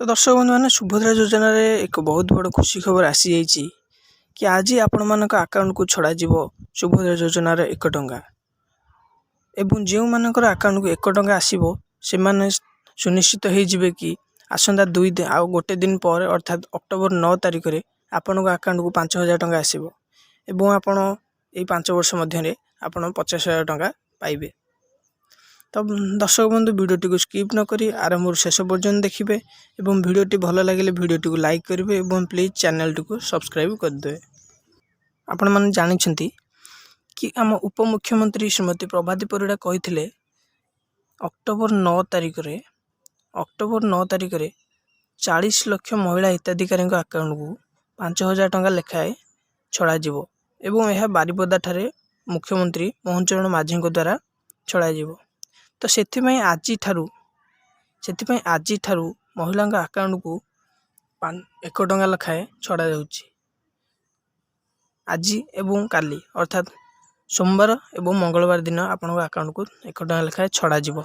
तो दर्शक बंधु मैंने सुभद्रा योजना रे एक बहुत बड़ खुशी खबर आसी जाइए कि आज आपण मान आकाउंट को छड़ा सुभद्रा योजना रे 1 टंका एवं जो मानकर आकाउंट को 1 टंका आसीबो से माने सुनिश्चित हो जिवे कि आसंता 2 दिन आ गोटे दिन पर अर्थात अक्टोबर 9 तारिख रे आपण आकाउंट को 5,000 टंका आसीबो एवं आपण ए 5 वर्ष मध्य आपण 50,000 टंका पाइबे। तो दर्शक बंधु वीडियोटी को स्किप न करी आरंभ शेष पर्यंत देखिए एवं वीडियोटी भल लगे वीडियोटी को लाइक करेंगे एवं प्लीज चैनल को सब्सक्राइब करदे। आपण मैंने जानते कि आम उपमुख्यमंत्री श्रीमती प्रभाती परिड़ा कही अक्टोबर 9 तारिख रे 40 लाख महिला हिताधिकारी आकाउंट को 5,000 टंका लेखाएं छड़ा एवं यह बारिपदा ठारे मुख्यमंत्री मोहन चरण माझी द्वारा छड़ा। तो सेथिपाई आज महिला आकाउंट को 1 टंका लेखाएं छड़ा जाउछि। आज एवं काली अर्थात सोमवार एवं मंगलवार दिन आपण आकाउंट को 1 टंका लेखाएं छड़ा जिवो।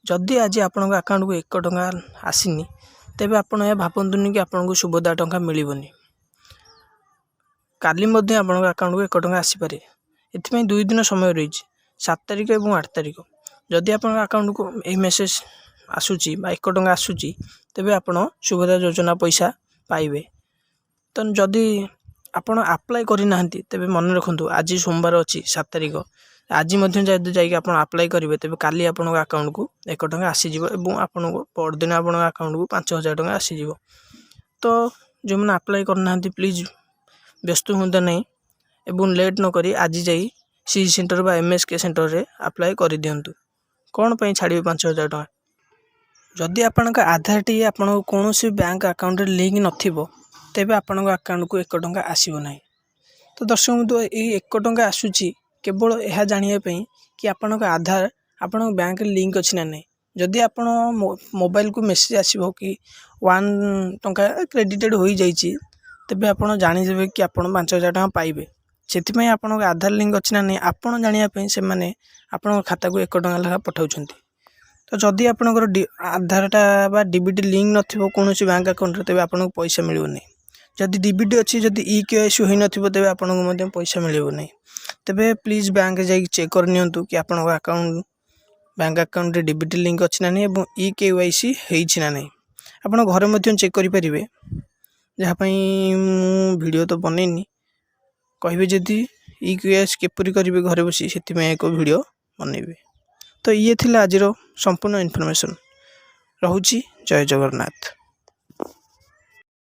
जदि आज आपण आकाउंट को 1 टंका आसीनी तेबे आपण या भाबंतुनी कि आपण को सुभद्रा टंका मिलिबनी। काली मध्ये आपण आकाउंट को 1 टंका आसी पारे। एथिपाई 2 दिन समय रही 7 तारिख एवं 8 तारिख। जदि आपण आकाउंट को यही मेसेज आसूची 1 टंका आसूची तेबे आपण सुभद्रा योजना पैसा पाइबे। तो जदि आपण अप्लाई करि नाहंती तेबे मन रखंतु आज सोमवार अछि 7 तारिख आज मध्य जदि जाई आपण अप्लाई करिवे तेबे काली आपण अकाउंट को 1 टंका आसी जिवो एवं आपण को परदिन आपण अकाउंट को 5,000 टंका आसी जिवो। तो जो मैंने अप्लाई कर नाहंती प्लीज व्यस्त हुंदा नहीं एवं लेट न करी आज जाई सी सेंटर बा एमएसके सेंटर रे अप्लाई कर दियंतु। कौन पे छाड़िबे 5,000 टंका। जदि आपण आधार टी आपण कौन बैंक अकाउंट लिंक नथिबो तेबे आपण अकाउंट को 1 टंका आसीबो नाही। तो दर्शक बंधु ए 1 टंका आसुची केवल यह जानिया पई कि आपण आधार आपण बैंक लिंक अछि ना नहीं। जदि आपण मोबाइल को मेसेज आसीबो कि 1 टंका क्रेडिटेड होई जाईची तेबे आपण जानि जेबे कि आपण 5,000 टंका पाइबे। सेथिपई आपण आधार लिंक अछि ना नहीं आपण जानिया पई से माने आपण खाता को 1 टंका लेखा पठाउछंती। तो जदि आपनकर आधारटा बा डीबीटी लिंक नथिबो कोनोसी बैंक अकाउंट रे तेबे आपन को पैसा मिलिबो नै। जदि डीबीटी अछि जदि ईकेवाईसी होई नथिबो तेबे आपन को मध्ये पैसा मिलिबो नै। तेबे प्लीज बैंक जाई चेक कर नियंतु कि आपन अकाउंट बैंक अकाउंट रे डीबीटी लिंक अछि ना नै एवं ईकेवाईसी हेइ छि ना नै। आपन घर मध्ये चेक करि परिबे जहा पई मु वीडियो तो बनेनी कहबे जदि ईकेवाईसी केपरि करिवे घरे बसी सेति में एक वीडियो बनेबे। तो ये थिला आजिरो संपूर्ण इन्फॉर्मेशन। रहुची जय जगन्नाथ।